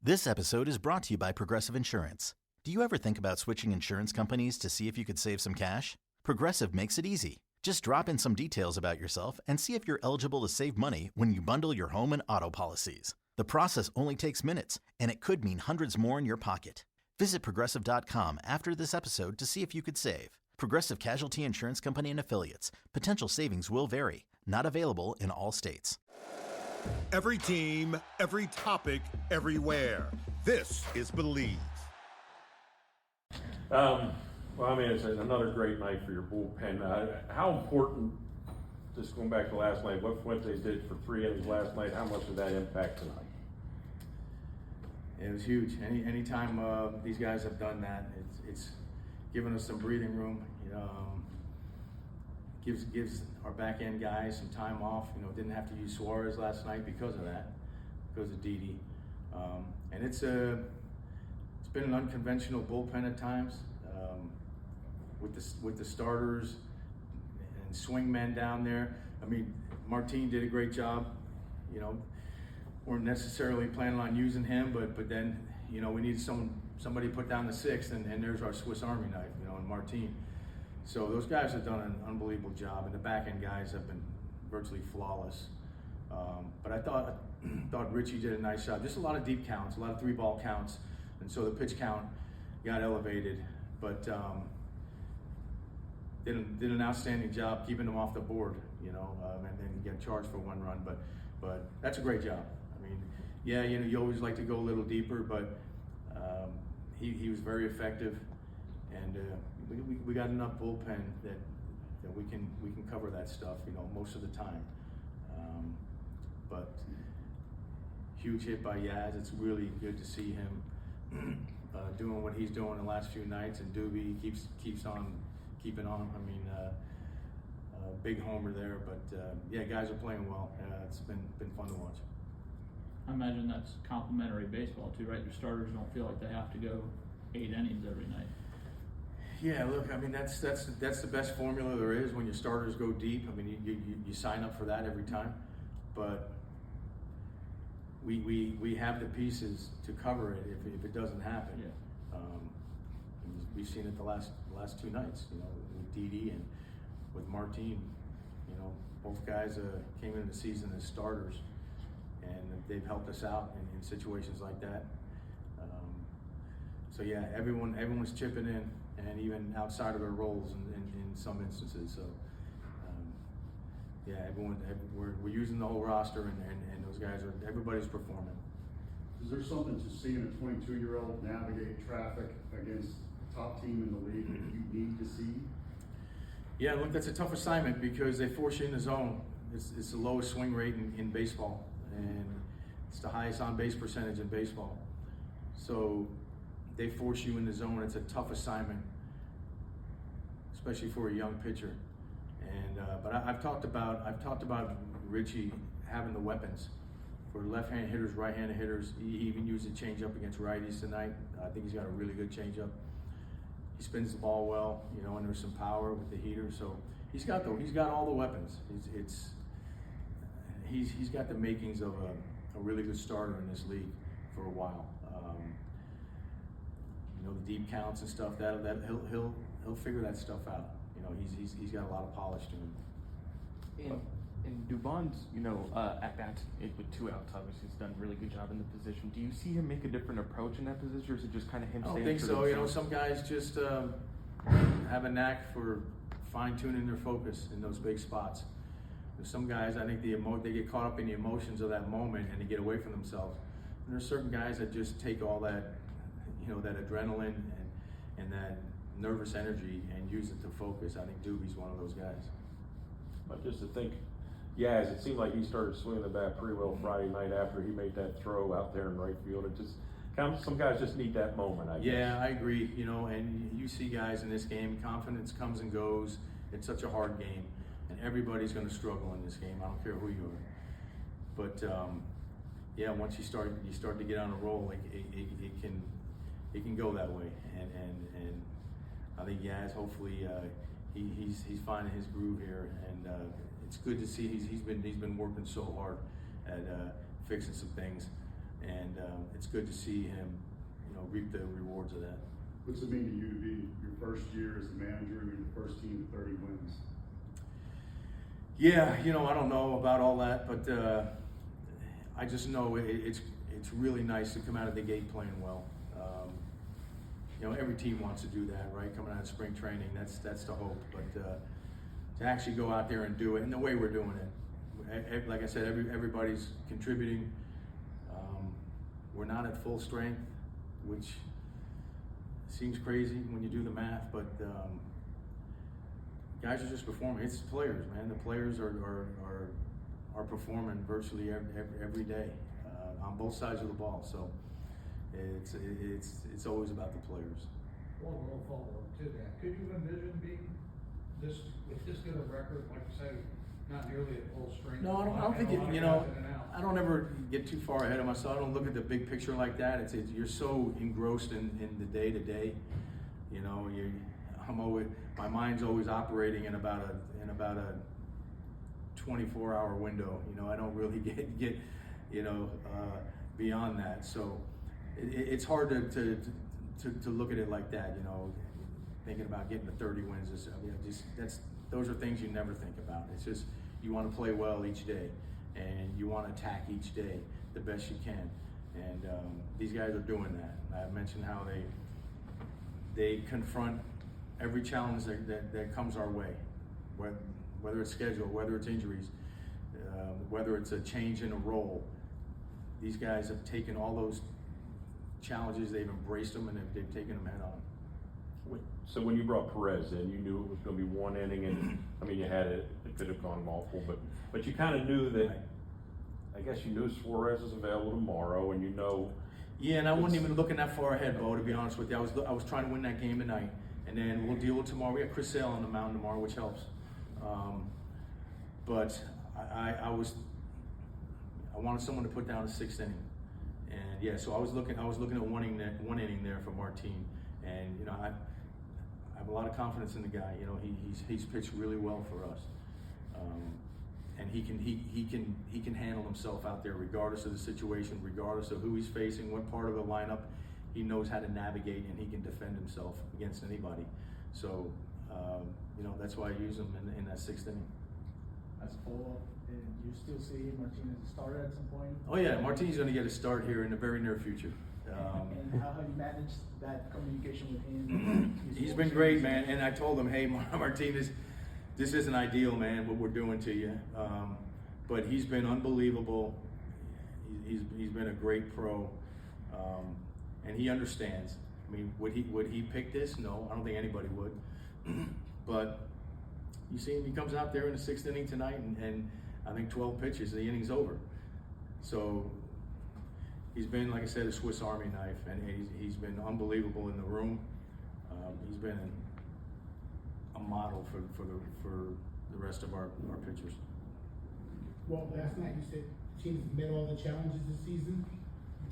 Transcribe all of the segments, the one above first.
This episode is brought to you by Progressive Insurance. Do you ever think about switching insurance companies to see if you could save some cash? Progressive makes it easy. Just drop in some details about yourself and see if you're eligible to save money when you bundle your home and auto policies. The process only takes minutes, and it could mean hundreds more in your pocket. Visit Progressive.com after this episode to see if you could save. Progressive Casualty Insurance Company and Affiliates. Potential savings will vary. Not available in all states. Every team, every topic, everywhere. This is Believe. It's another great night for your bullpen. How important, just going back to last night, what Fuentes did for 3 innings last night, how much did that impact tonight? It was huge. Anytime these guys have done that, it's given us some breathing room. Gives our back end guys some time off. Didn't have to use Suárez last night because of that, because of Didi. And it's been an unconventional bullpen at times with the starters and swing men down there. Martin did a great job. Weren't necessarily planning on using him, but then we needed somebody to put down the sixth, and there's our Swiss Army knife, and Martin. So those guys have done an unbelievable job, and the back end guys have been virtually flawless. But I thought Richie did a nice job. Just a lot of deep counts, a lot of 3-ball counts, and so the pitch count got elevated. But did an outstanding job keeping them off the board, and then he got charged for 1 run. But that's a great job. You always like to go a little deeper, but he was very effective. And we got enough bullpen that we can cover that stuff, most of the time. But huge hit by Yaz. It's really good to see him doing what he's doing the last few nights, and Doobie keeps on keeping on. Big homer there, but guys are playing well. It's been fun to watch. I imagine that's complimentary baseball too, right? Your starters don't feel like they have to go 8 innings every night. Yeah, look, that's the best formula there is when your starters go deep. You sign up for that every time, but we have the pieces to cover it if it doesn't happen. Yeah. We've seen it the last 2 nights, with Didi and with Martin. Both guys came into the season as starters, and they've helped us out in situations like that. Everyone's chipping in, and even outside of their roles in some instances. So, we're using the whole roster, and those guys everybody's performing. Is there something to seeing a 22-year-old navigate traffic against the top team in the league that you need to see? Yeah, look, that's a tough assignment because they force you in the zone. It's the lowest swing rate in baseball, and it's the highest on-base percentage in baseball. So they force you in the zone. It's a tough assignment, especially for a young pitcher. And but I've talked about Richie having the weapons for left-handed hitters, right-handed hitters. He even used a changeup against righties tonight. I think he's got a really good changeup. He spins the ball well, and there's some power with the heater. So he's got all the weapons. He's got the makings of a really good starter in this league for a while. The deep counts and stuff, that he'll figure that stuff out. He's got a lot of polish to him. And Dubon's, at bat with 2 outs, obviously he's done a really good job in the position. Do you see him make a different approach in that position, or is it just kind of him? I don't think so. Some guys just have a knack for fine-tuning their focus in those big spots. There's some guys, I think they get caught up in the emotions of that moment and they get away from themselves. And there's certain guys that just take all that, that adrenaline and that nervous energy and use it to focus. I think Doobie's one of those guys. But just to think, it seemed like he started swinging the bat pretty well Friday night after he made that throw out there in right field. It just some guys just need that moment, I guess. Yeah, I agree. And you see guys in this game, confidence comes and goes. It's such a hard game, and everybody's going to struggle in this game. I don't care who you are. But once you start to get on a roll, it can go that way. And I think Yaz, hopefully, he's finding his groove here, and it's good to see he's been working so hard at fixing some things. and it's good to see him, reap the rewards of that. What's it mean to you to be your first year as a manager and your first team to 30 wins? Yeah, I don't know about all that, but I just know it's really nice to come out of the gate playing well. Every team wants to do that, right? Coming out of spring training, that's the hope. But to actually go out there and do it, and the way we're doing it, like I said, everybody's contributing. We're not at full strength, which seems crazy when you do the math, but guys are just performing. It's players, man. The players are performing virtually every day on both sides of the ball. So it's always about the players. One little follow-up to that. Could you envision being with this good a record, like you say, not nearly at full strength? No, I don't think I don't ever get too far ahead of myself. I don't look at the big picture like that. You're so engrossed in the day to day. My mind's always operating in about a 24-hour window. I don't really get beyond that. So it's hard to look at it like that. Thinking about getting to 30 wins those are things you never think about. It's just you want to play well each day, and you want to attack each day the best you can. And these guys are doing that. I mentioned how they confront every challenge that comes our way, whether it's schedule, whether it's injuries, whether it's a change in a role. These guys have taken all those challenges, they've embraced them, and they've taken them head on. So when you brought Perez in, you knew it was going to be one inning, and you had it could have gone multiple, but you kind of knew that. I guess you knew Suárez is available tomorrow, and Yeah, and I wasn't even looking that far ahead, Bo. To be honest with you, I was trying to win that game tonight, and then we'll deal with tomorrow. We got Chris Sale on the mound tomorrow, which helps. But I wanted someone to put down a sixth inning, and yeah, so I was looking at one inning there for Martin, and I have a lot of confidence in the guy. He's pitched really well for us, and he can handle himself out there regardless of the situation, regardless of who he's facing, what part of the lineup. He knows how to navigate, and he can defend himself against anybody. So that's why I use him in that sixth inning. As a follow-up, you still see Martin as a starter at some point? Oh yeah, Martin's going to get a start here in the very near future. And how have you managed that communication with him? He's been great, man. And I told him, hey, Martinez, this isn't ideal, man, what we're doing to you. But he's been unbelievable. He's been a great pro, and he understands. Would he pick this? No, I don't think anybody would. But you see him, he comes out there in the sixth inning tonight, and I think 12 pitches, the inning's over. So he's been, like I said, a Swiss Army knife, and he's been unbelievable in the room. He's been a model for the rest of our pitchers. Well, last night you said the team's met all the challenges this season.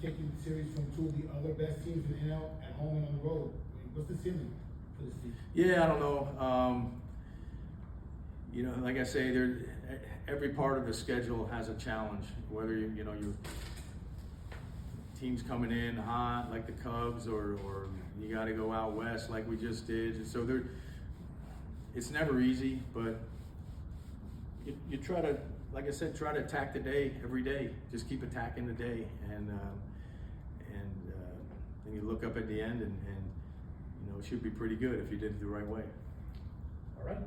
You're taking the series from two of the other best teams in the NL at home and on the road. What's the ceiling for this team? Yeah, I don't know. Like I say, every part of the schedule has a challenge. Whether your team's coming in hot like the Cubs, or you got to go out west like we just did. So it's never easy, but you try to, like I said, try to attack the day every day. Just keep attacking the day, and then you look up at the end, and it should be pretty good if you did it the right way. All right.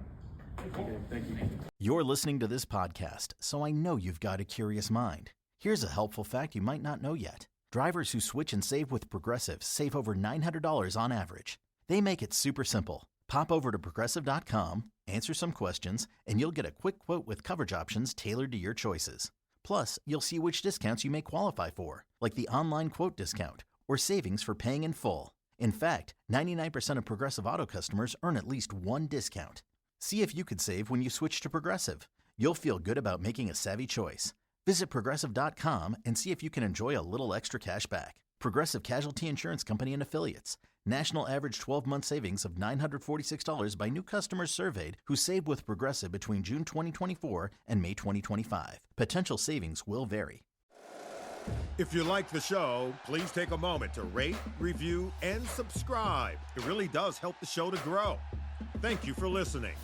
Okay, thank you. You're listening to this podcast, so I know you've got a curious mind. Here's a helpful fact you might not know yet. Drivers who switch and save with Progressive save over $900 on average. They make it super simple. Pop over to Progressive.com, answer some questions, and you'll get a quick quote with coverage options tailored to your choices. Plus, you'll see which discounts you may qualify for, like the online quote discount or savings for paying in full. In fact, 99% of Progressive Auto customers earn at least one discount. See if you could save when you switch to Progressive. You'll feel good about making a savvy choice. Visit Progressive.com and see if you can enjoy a little extra cash back. Progressive Casualty Insurance Company and Affiliates. National average 12-month savings of $946 by new customers surveyed who saved with Progressive between June 2024 and May 2025. Potential savings will vary. If you like the show, please take a moment to rate, review, and subscribe. It really does help the show to grow. Thank you for listening.